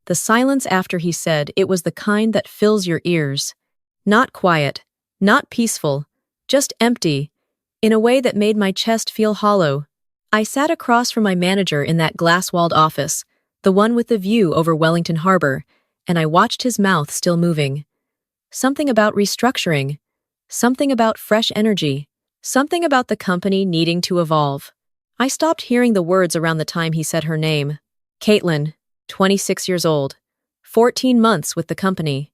the silence after he said it was the kind that fills your ears. Not quiet, not peaceful, just empty, in a way that made my chest feel hollow. I sat across from my manager in that glass-walled office, the one with the view over Wellington Harbor, and I watched his mouth still moving. Something about restructuring, something about fresh energy, something about the company needing to evolve. I stopped hearing the words around the time he said her name. Caitlin, 26 years old, 14 months with the company.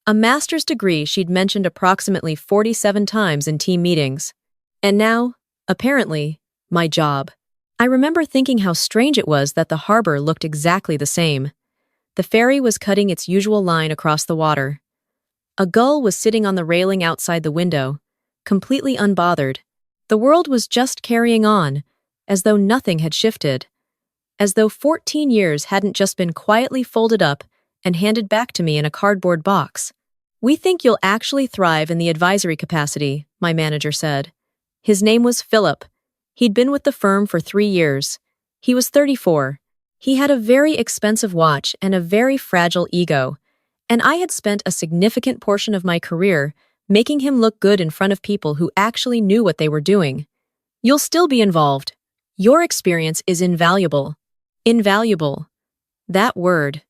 A master's degree she'd mentioned approximately 47 times in team meetings. And now, apparently, my job. I remember thinking how strange it was that the harbor looked exactly the same. The ferry was cutting its usual line across the water. A gull was sitting on the railing outside the window, completely unbothered. The world was just carrying on, as though nothing had shifted. As though 14 years hadn't just been quietly folded up and handed back to me in a cardboard box. "We think you'll actually thrive in the advisory capacity," my manager said. His name was Philip. He'd been with the firm for 3 years. He was 34. He had a very expensive watch and a very fragile ego, and I had spent a significant portion of my career making him look good in front of people who actually knew what they were doing. "You'll still be involved. Your experience is invaluable." Invaluable. That word.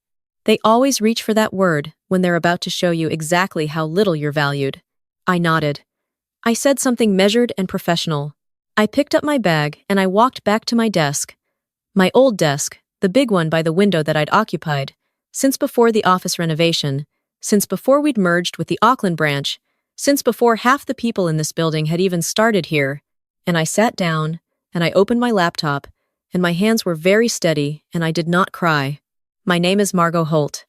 They always reach for that word when they're about to show you exactly how little you're valued. I nodded. I said something measured and professional. I picked up my bag and I walked back to my desk. My old desk, the big one by the window that I'd occupied, since before the office renovation, since before we'd merged with the Auckland branch, since before half the people in this building had even started here. And I sat down, and I opened my laptop, and my hands were very steady, and I did not cry. My name is Margot Holt.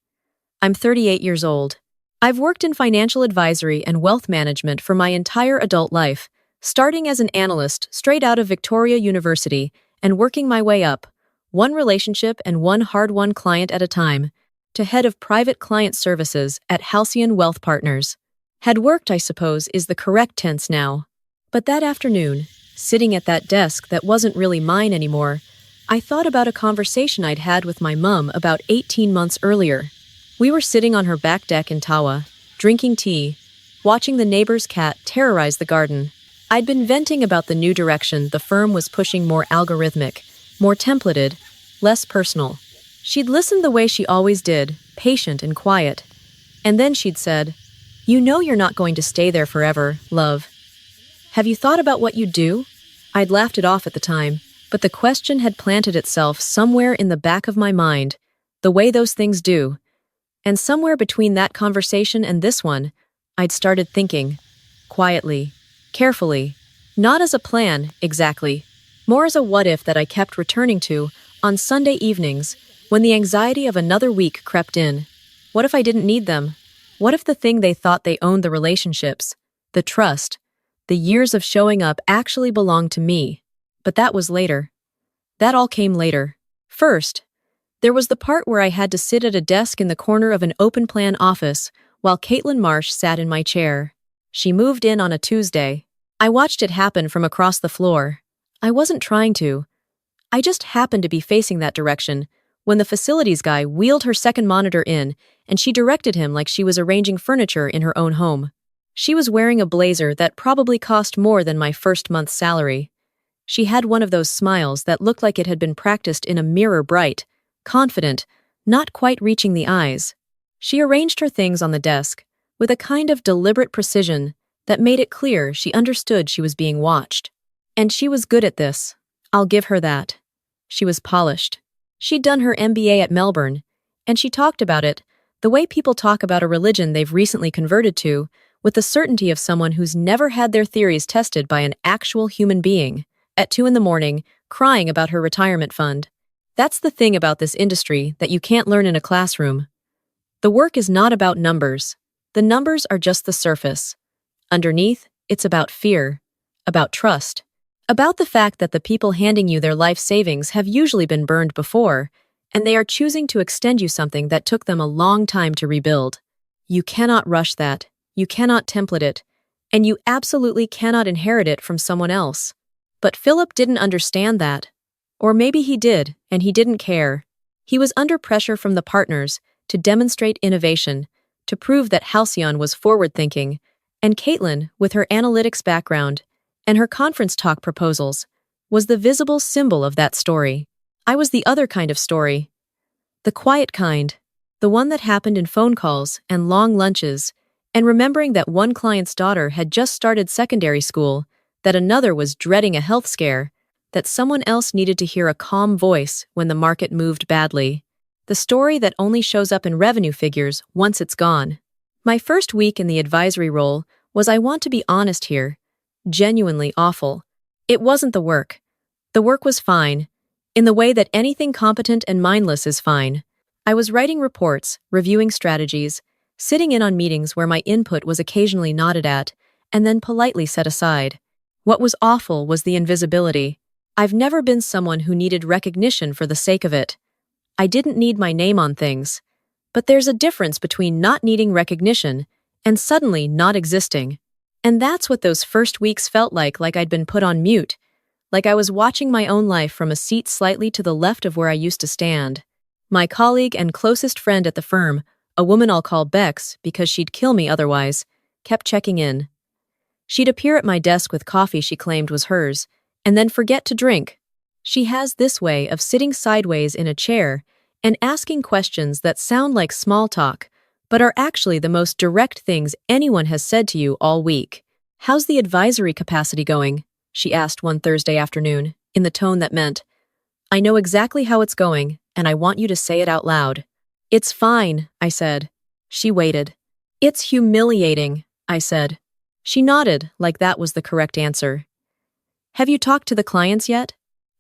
I'm 38 years old. I've worked in financial advisory and wealth management for my entire adult life, starting as an analyst straight out of Victoria University and working my way up, one relationship and one hard-won client at a time, to head of private client services at Halcyon Wealth Partners. Had worked, I suppose, is the correct tense now. But that afternoon, sitting at that desk that wasn't really mine anymore, I thought about a conversation I'd had with my mum about 18 months earlier. We were sitting on her back deck in Tawa, drinking tea, watching the neighbor's cat terrorize the garden. I'd been venting about the new direction the firm was pushing, more algorithmic, more templated, less personal. She'd listened the way she always did, patient and quiet. And then she'd said, "You know you're not going to stay there forever, love. Have you thought about what you'd do?" I'd laughed it off at the time, but the question had planted itself somewhere in the back of my mind, the way those things do. And somewhere between that conversation and this one, I'd started thinking, quietly, carefully, not as a plan, exactly, more as a what-if that I kept returning to on Sunday evenings when the anxiety of another week crept in. What if I didn't need them? What if the thing they thought they owned, the relationships, the trust, the years of showing up, actually belonged to me? But that was later. That all came later. First, there was the part where I had to sit at a desk in the corner of an open-plan office while Caitlin Marsh sat in my chair. She moved in on a Tuesday. I watched it happen from across the floor. I wasn't trying to. I just happened to be facing that direction when the facilities guy wheeled her second monitor in, and she directed him like she was arranging furniture in her own home. She was wearing a blazer that probably cost more than my first month's salary. She had one of those smiles that looked like it had been practiced in a mirror, bright, confident, not quite reaching the eyes. She arranged her things on the desk with a kind of deliberate precision that made it clear she understood she was being watched. And she was good at this. I'll give her that. She was polished. She'd done her MBA at Melbourne, and she talked about it the way people talk about a religion they've recently converted to, with the certainty of someone who's never had their theories tested by an actual human being, at 2 a.m, crying about her retirement fund. That's the thing about this industry that you can't learn in a classroom. The work is not about numbers. The numbers are just the surface. Underneath, it's about fear, about trust, about the fact that the people handing you their life savings have usually been burned before, and they are choosing to extend you something that took them a long time to rebuild. You cannot rush that, you cannot template it, and you absolutely cannot inherit it from someone else. But Philip didn't understand that. Or maybe he did, and he didn't care. He was under pressure from the partners, to demonstrate innovation, to prove that Halcyon was forward-thinking, and Caitlin, with her analytics background and her conference talk proposals, was the visible symbol of that story. I was the other kind of story. The quiet kind, the one that happened in phone calls and long lunches, and remembering that one client's daughter had just started secondary school, that another was dreading a health scare, that someone else needed to hear a calm voice when the market moved badly. The story that only shows up in revenue figures once it's gone. My first week in the advisory role was, I want to be honest here, genuinely awful. It wasn't the work. The work was fine, in the way that anything competent and mindless is fine. I was writing reports, reviewing strategies, sitting in on meetings where my input was occasionally nodded at, and then politely set aside. What was awful was the invisibility. I've never been someone who needed recognition for the sake of it. I didn't need my name on things. But there's a difference between not needing recognition and suddenly not existing. And that's what those first weeks felt like I'd been put on mute, like I was watching my own life from a seat slightly to the left of where I used to stand. My colleague and closest friend at the firm, a woman I'll call Bex because she'd kill me otherwise, kept checking in. She'd appear at my desk with coffee she claimed was hers, and then forget to drink. She has this way of sitting sideways in a chair and asking questions that sound like small talk, but are actually the most direct things anyone has said to you all week. "How's the advisory capacity going?" she asked one Thursday afternoon, in the tone that meant, "I know exactly how it's going, and I want you to say it out loud." "It's fine," I said. She waited. "It's humiliating," I said. She nodded, like that was the correct answer. "Have you talked to the clients yet?"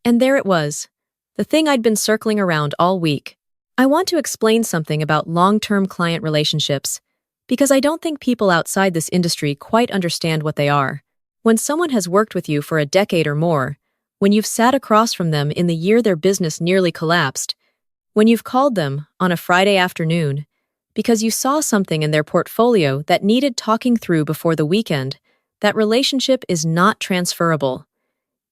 And there it was, the thing I'd been circling around all week. I want to explain something about long-term client relationships, because I don't think people outside this industry quite understand what they are. When someone has worked with you for a decade or more, when you've sat across from them in the year their business nearly collapsed, when you've called them on a Friday afternoon because you saw something in their portfolio that needed talking through before the weekend, that relationship is not transferable.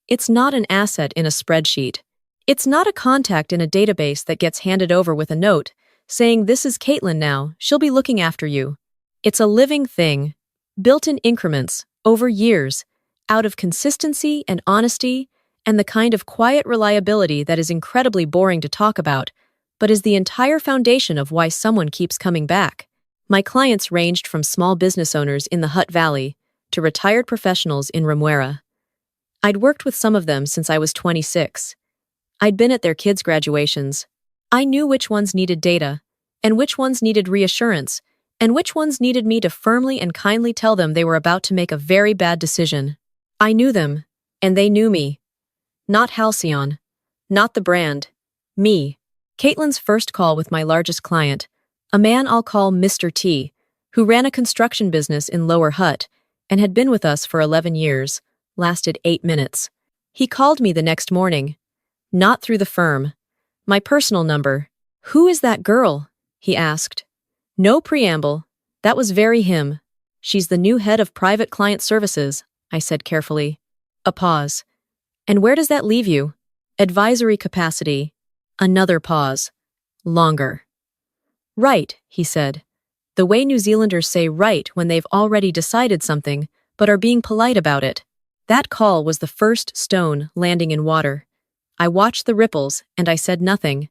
It's not an asset in a spreadsheet. It's not a contact in a database that gets handed over with a note saying, "This is Caitlin now, she'll be looking after you." It's a living thing, built in increments, over years, out of consistency and honesty, and the kind of quiet reliability that is incredibly boring to talk about, but is the entire foundation of why someone keeps coming back. My clients ranged from small business owners in the Hutt Valley to retired professionals in Remuera. I'd worked with some of them since I was 26. I'd been at their kids' graduations. I knew which ones needed data, and which ones needed reassurance, and which ones needed me to firmly and kindly tell them they were about to make a very bad decision. I knew them, and they knew me. Not Halcyon. Not the brand. Me. Caitlin's first call with my largest client, a man I'll call Mr. T, who ran a construction business in Lower Hutt and had been with us for 11 years, lasted 8 minutes. He called me the next morning. Not through the firm. My personal number. "Who is that girl?" he asked. No preamble. That was very him. "She's the new head of private client services," I said carefully. A pause. "And where does that leave you?" "Advisory capacity." Another pause. Longer. "Right," he said. The way New Zealanders say right when they've already decided something, but are being polite about it. That call was the first stone landing in water. I watched the ripples, and I said nothing.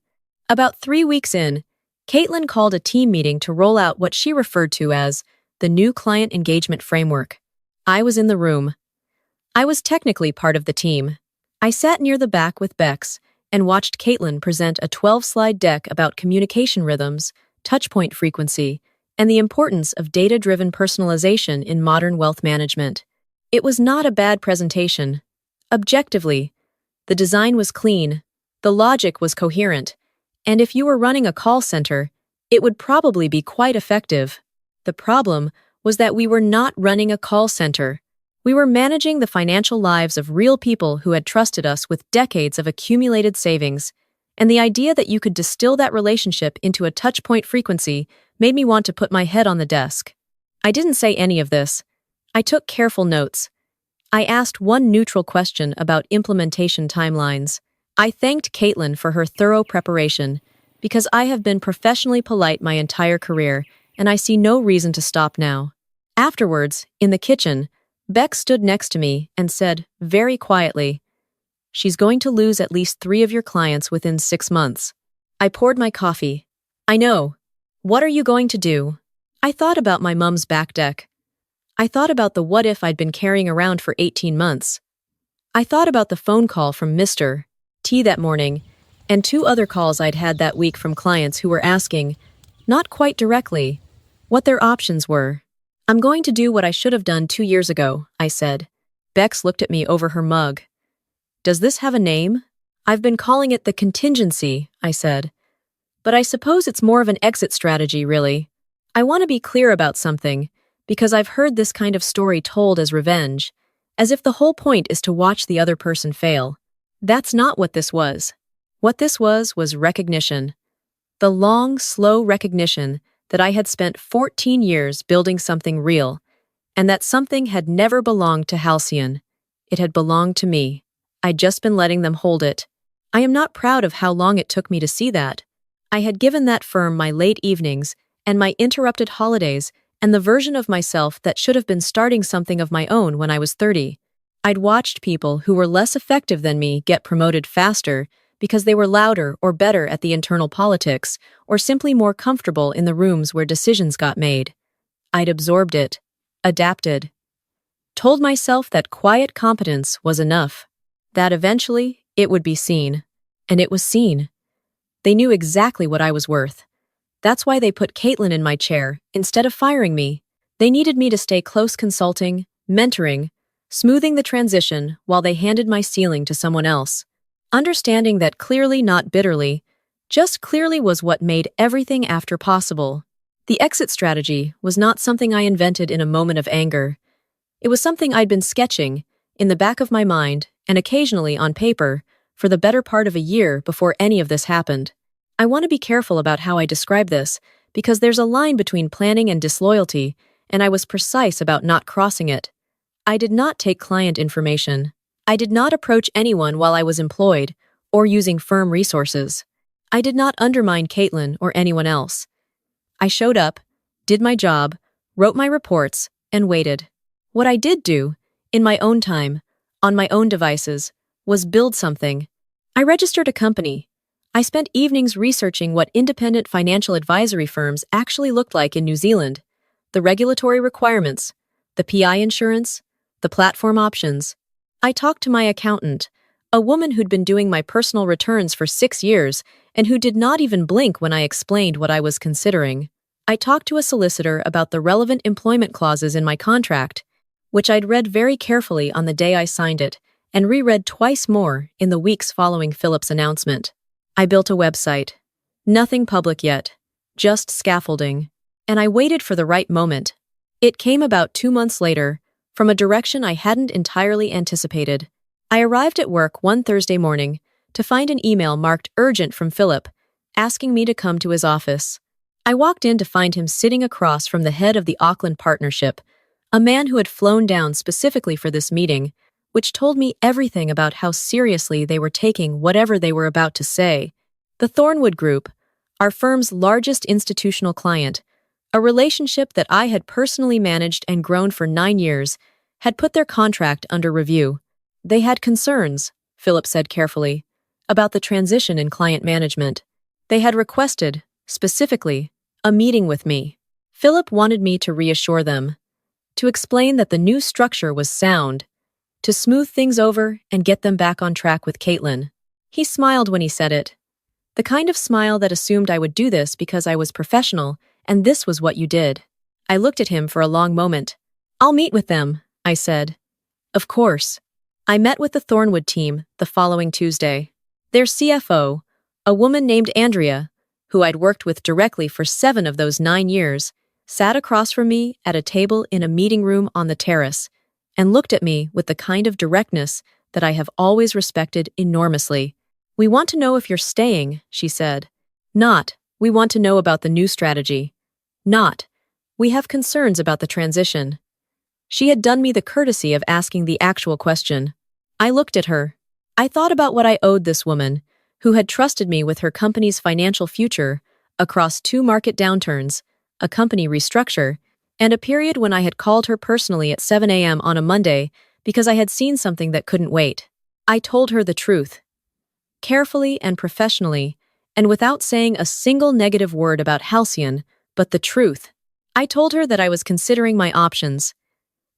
About 3 weeks in, Caitlin called a team meeting to roll out what she referred to as the new client engagement framework. I was in the room. I was technically part of the team. I sat near the back with Bex and watched Caitlin present a 12-slide deck about communication rhythms, touchpoint frequency, and the importance of data-driven personalization in modern wealth management. It was not a bad presentation. Objectively, the design was clean, the logic was coherent, and if you were running a call center, it would probably be quite effective. The problem was that we were not running a call center. We were managing the financial lives of real people who had trusted us with decades of accumulated savings, and the idea that you could distill that relationship into a touchpoint frequency made me want to put my head on the desk. I didn't say any of this. I took careful notes. I asked one neutral question about implementation timelines. I thanked Caitlin for her thorough preparation, because I have been professionally polite my entire career, and I see no reason to stop now. Afterwards, in the kitchen, Beck stood next to me and said, very quietly, "She's going to lose at least 3 of your clients within 6 months." I poured my coffee. "I know. What are you going to do?" I thought about my mum's back deck. I thought about the what if I'd been carrying around for 18 months. I thought about the phone call from Mr. T that morning, and 2 other calls I'd had that week from clients who were asking, not quite directly, what their options were. "I'm going to do what I should have done 2 years ago," I said. Bex looked at me over her mug. "Does this have a name?" "I've been calling it the contingency," I said. "But I suppose it's more of an exit strategy, really. I want to be clear about something, because I've heard this kind of story told as revenge, as if the whole point is to watch the other person fail. That's not what this was. What this was recognition. The long, slow recognition that I had spent 14 years building something real, and that something had never belonged to Halcyon. It had belonged to me. I'd just been letting them hold it. I am not proud of how long it took me to see that. I had given that firm my late evenings and my interrupted holidays and the version of myself that should have been starting something of my own when I was 30. I'd watched people who were less effective than me get promoted faster because they were louder or better at the internal politics, or simply more comfortable in the rooms where decisions got made. I'd absorbed it, adapted, told myself that quiet competence was enough, that eventually it would be seen. And it was seen. They knew exactly what I was worth. That's why they put Caitlin in my chair instead of firing me. They needed me to stay close consulting, mentoring, smoothing the transition while they handed my ceiling to someone else. Understanding that clearly, not bitterly, just clearly was what made everything after possible. The exit strategy was not something I invented in a moment of anger. It was something I'd been sketching, in the back of my mind, and occasionally on paper, for the better part of a year before any of this happened. I want to be careful about how I describe this, because there's a line between planning and disloyalty, and I was precise about not crossing it. I did not take client information. I did not approach anyone while I was employed, or using firm resources. I did not undermine Caitlin or anyone else. I showed up, did my job, wrote my reports, and waited. What I did do, in my own time, on my own devices, was build something. I registered a company. I spent evenings researching what independent financial advisory firms actually looked like in New Zealand, the regulatory requirements, the PI insurance, the platform options. I talked to my accountant, a woman who'd been doing my personal returns for 6 years and who did not even blink when I explained what I was considering. I talked to a solicitor about the relevant employment clauses in my contract, which I'd read very carefully on the day I signed it, and reread twice more in the weeks following Philip's announcement. I built a website. Nothing public yet, just scaffolding. And I waited for the right moment. It came about 2 months later, from a direction I hadn't entirely anticipated. I arrived at work one Thursday morning to find an email marked urgent from Philip, asking me to come to his office. I walked in to find him sitting across from the head of the Auckland partnership, a man who had flown down specifically for this meeting, which told me everything about how seriously they were taking whatever they were about to say. The Thornwood Group, our firm's largest institutional client, a relationship that I had personally managed and grown for 9 years, had put their contract under review. They had concerns, Philip said carefully, about the transition in client management. They had requested, specifically, a meeting with me. Philip wanted me to reassure them, to explain that the new structure was sound, to smooth things over and get them back on track with Caitlin. He smiled when he said it. The kind of smile that assumed I would do this because I was professional, and this was what you did. I looked at him for a long moment. "I'll meet with them," I said. Of course. I met with the Thornwood team the following Tuesday. Their CFO, a woman named Andrea, who I'd worked with directly for 7 of those 9 years, sat across from me at a table in a meeting room on the terrace, and looked at me with the kind of directness that I have always respected enormously. "We want to know if you're staying," she said. "Not, we want to know about the new strategy. Not, we have concerns about the transition." She had done me the courtesy of asking the actual question. I looked at her. I thought about what I owed this woman, who had trusted me with her company's financial future across 2 market downturns, a company restructure, and a period when I had called her personally at 7 a.m. on a Monday because I had seen something that couldn't wait. I told her the truth, carefully and professionally, and without saying a single negative word about Halcyon, but the truth. I told her that I was considering my options,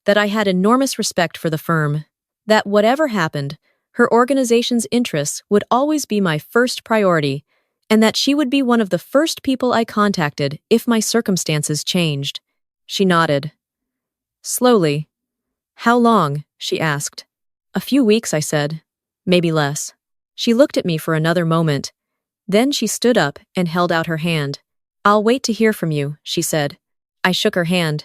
that I had enormous respect for the firm, that whatever happened, her organization's interests would always be my first priority, and that she would be one of the first people I contacted if my circumstances changed. She nodded. Slowly. "How long?" she asked. "A few weeks," I said. "Maybe less." She looked at me for another moment. Then she stood up and held out her hand. "I'll wait to hear from you," she said. I shook her hand.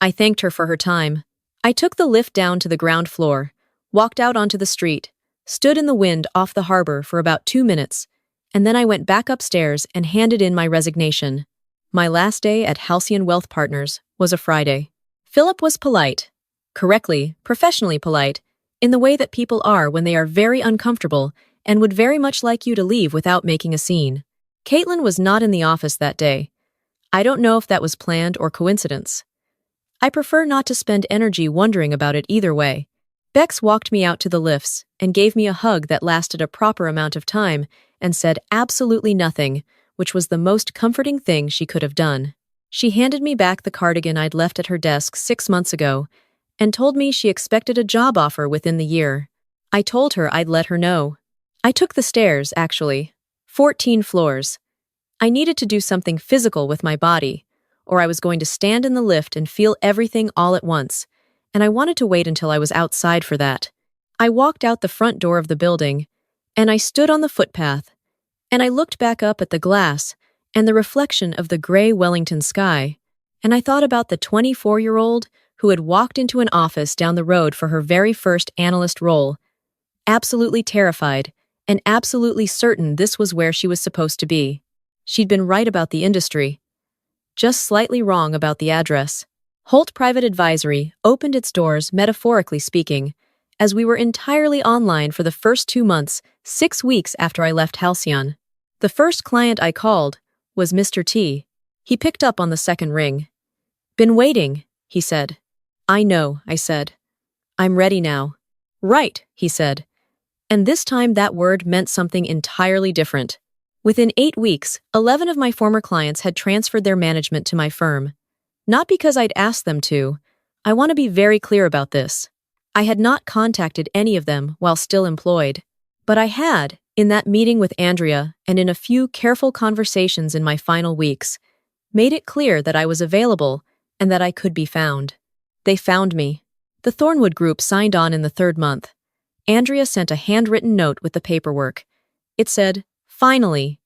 I thanked her for her time. I took the lift down to the ground floor, walked out onto the street, stood in the wind off the harbor for about 2 minutes, and then I went back upstairs and handed in my resignation. My last day at Halcyon Wealth Partners was a Friday. Philip was polite, correctly, professionally polite, in the way that people are when they are very uncomfortable and would very much like you to leave without making a scene. Caitlin was not in the office that day. I don't know if that was planned or coincidence. I prefer not to spend energy wondering about it either way. Bex walked me out to the lifts and gave me a hug that lasted a proper amount of time and said absolutely nothing, which was the most comforting thing she could have done. She handed me back the cardigan I'd left at her desk 6 months ago and told me she expected a job offer within the year. I told her I'd let her know. I took the stairs, actually. 14 floors. I needed to do something physical with my body, or I was going to stand in the lift and feel everything all at once, and I wanted to wait until I was outside for that. I walked out the front door of the building, and I stood on the footpath, and I looked back up at the glass and the reflection of the gray Wellington sky, and I thought about the 24-year-old who had walked into an office down the road for her very first analyst role, absolutely terrified and absolutely certain this was where she was supposed to be. She'd been right about the industry, just slightly wrong about the address. Holt Private Advisory opened its doors, metaphorically speaking, as we were entirely online for the first 2 months, 6 weeks after I left Halcyon. The first client I called was Mr. T. He picked up on the second ring. "Been waiting," he said. "I know," I said. "I'm ready now." "Right," he said. And this time that word meant something entirely different. Within 8 weeks, 11 of my former clients had transferred their management to my firm. Not because I'd asked them to. I want to be very clear about this. I had not contacted any of them while still employed. But I had, in that meeting with Andrea and in a few careful conversations in my final weeks, made it clear that I was available and that I could be found. They found me. The Thornwood Group signed on in the 3rd month. Andrea sent a handwritten note with the paperwork. It said, "Finally,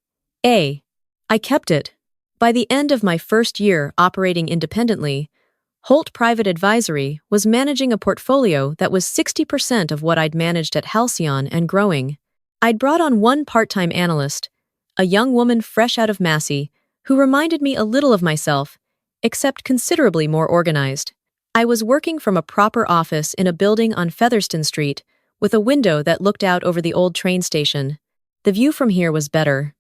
A." I kept it. By the end of my first year operating independently, Holt Private Advisory was managing a portfolio that was 60% of what I'd managed at Halcyon and growing. I'd brought on one part-time analyst, a young woman fresh out of Massey, who reminded me a little of myself, except considerably more organized. I was working from a proper office in a building on Featherston Street with a window that looked out over the old train station. The view from here was better.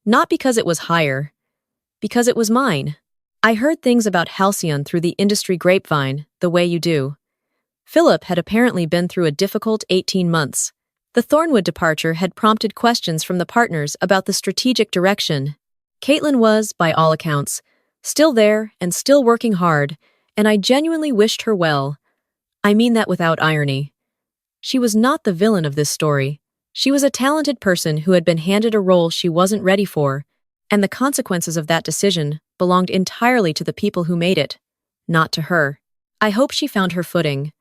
Not because it was higher, because it was mine. I heard things about Halcyon through the industry grapevine, the way you do. Philip had apparently been through a difficult 18 months. The Thornwood departure had prompted questions from the partners about the strategic direction. Caitlin was, by all accounts, still there and still working hard, and I genuinely wished her well. I mean that without irony. She was not the villain of this story. She was a talented person who had been handed a role she wasn't ready for, and the consequences of that decision belonged entirely to the people who made it, not to her. I hope she found her footing.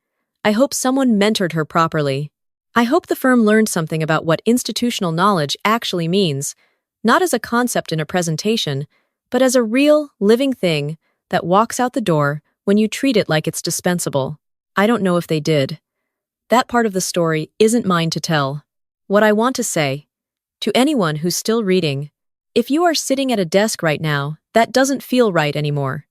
I hope someone mentored her properly. I hope the firm learned something about what institutional knowledge actually means, not as a concept in a presentation, but as a real, living thing that walks out the door when you treat it like it's dispensable. I don't know if they did. That part of the story isn't mine to tell. What I want to say, to anyone who's still reading, if you are sitting at a desk right now, that doesn't feel right anymore.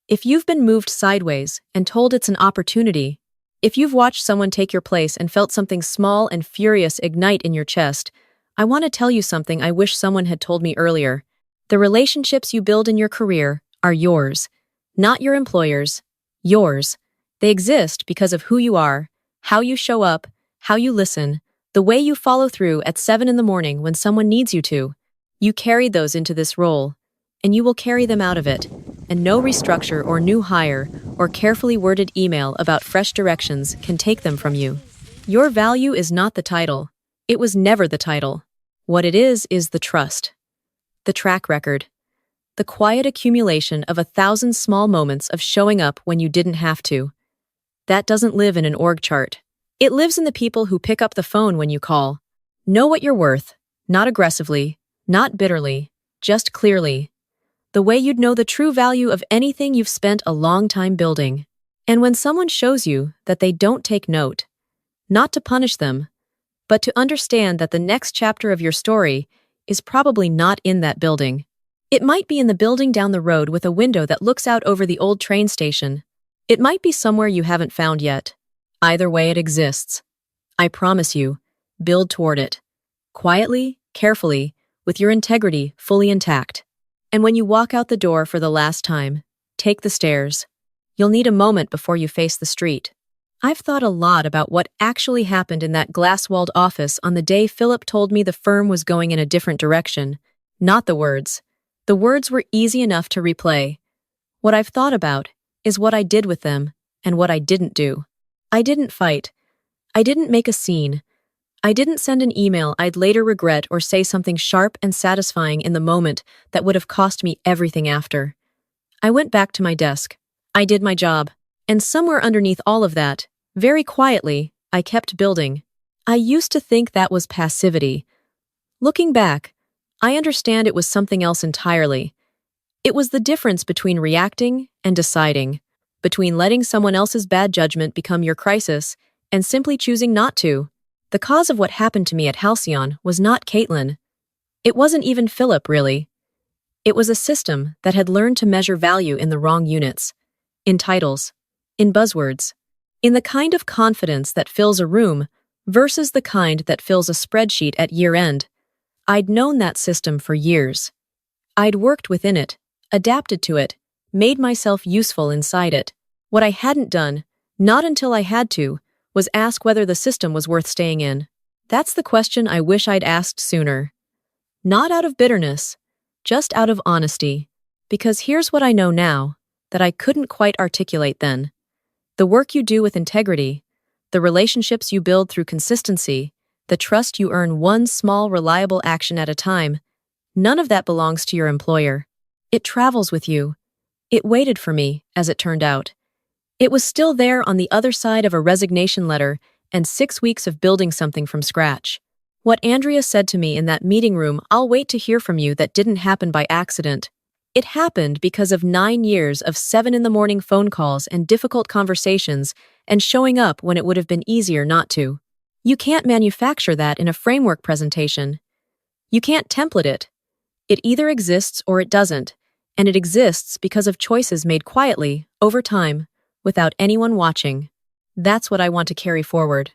If you've been moved sideways and told it's an opportunity, if you've watched someone take your place and felt something small and furious ignite in your chest, I want to tell you something I wish someone had told me earlier. The relationships you build in your career are yours, not your employer's. Yours. They exist because of who you are, how you show up, how you listen, the way you follow through at 7 in the morning when someone needs you to. You carried those into this role, and you will carry them out of it, and no restructure or new hire or carefully worded email about fresh directions can take them from you. Your value is not the title. It was never the title. What it is the trust. The track record. The quiet accumulation of 1,000 small moments of showing up when you didn't have to. That doesn't live in an org chart. It lives in the people who pick up the phone when you call. Know what you're worth, not aggressively, not bitterly, just clearly. The way you'd know the true value of anything you've spent a long time building. And when someone shows you that they don't take note, not to punish them, but to understand that the next chapter of your story is probably not in that building. It might be in the building down the road with a window that looks out over the old train station. It might be somewhere you haven't found yet. Either way, it exists. I promise you, build toward it. Quietly, carefully, with your integrity fully intact. And when you walk out the door for the last time, take the stairs. You'll need a moment before you face the street. I've thought a lot about what actually happened in that glass-walled office on the day Philip told me the firm was going in a different direction. Not the words. The words were easy enough to replay. What I've thought about is what I did with them and what I didn't do. I didn't fight. I didn't make a scene. I didn't send an email I'd later regret or say something sharp and satisfying in the moment that would have cost me everything after. I went back to my desk. I did my job. And somewhere underneath all of that, very quietly, I kept building. I used to think that was passivity. Looking back, I understand it was something else entirely. It was the difference between reacting and deciding, between letting someone else's bad judgment become your crisis and simply choosing not to. The cause of what happened to me at Halcyon was not Caitlin. It wasn't even Philip, really. It was a system that had learned to measure value in the wrong units, in titles, in buzzwords, in the kind of confidence that fills a room versus the kind that fills a spreadsheet at year-end. I'd known that system for years. I'd worked within it, adapted to it, made myself useful inside it. What I hadn't done, not until I had to, was ask whether the system was worth staying in. That's the question I wish I'd asked sooner. Not out of bitterness, just out of honesty. Because here's what I know now, that I couldn't quite articulate then. The work you do with integrity, the relationships you build through consistency, the trust you earn one small, reliable action at a time, none of that belongs to your employer. It travels with you. It waited for me, as it turned out. It was still there on the other side of a resignation letter and 6 weeks of building something from scratch. What Andrea said to me in that meeting room, "I'll wait to hear from you," that didn't happen by accident. It happened because of 9 years of 7 in the morning phone calls and difficult conversations and showing up when it would have been easier not to. You can't manufacture that in a framework presentation. You can't template it. It either exists or it doesn't, and it exists because of choices made quietly, over time, without anyone watching. That's what I want to carry forward.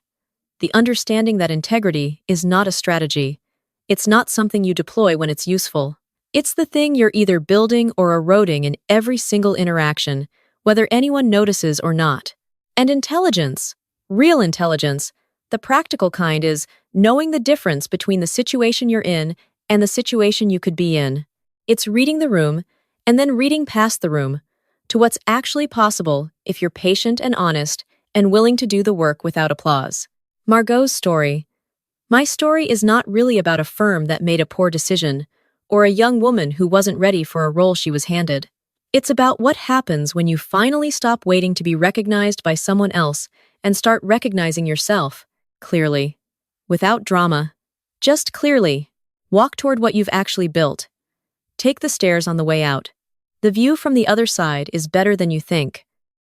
The understanding that integrity is not a strategy. It's not something you deploy when it's useful. It's the thing you're either building or eroding in every single interaction, whether anyone notices or not. And intelligence, real intelligence, the practical kind, is knowing the difference between the situation you're in and the situation you could be in. It's reading the room and then reading past the room to what's actually possible if you're patient and honest and willing to do the work without applause. Margot's story. My story is not really about a firm that made a poor decision or a young woman who wasn't ready for a role she was handed. It's about what happens when you finally stop waiting to be recognized by someone else and start recognizing yourself, clearly. Without drama. Just clearly. Walk toward what you've actually built. Take the stairs on the way out. The view from the other side is better than you think.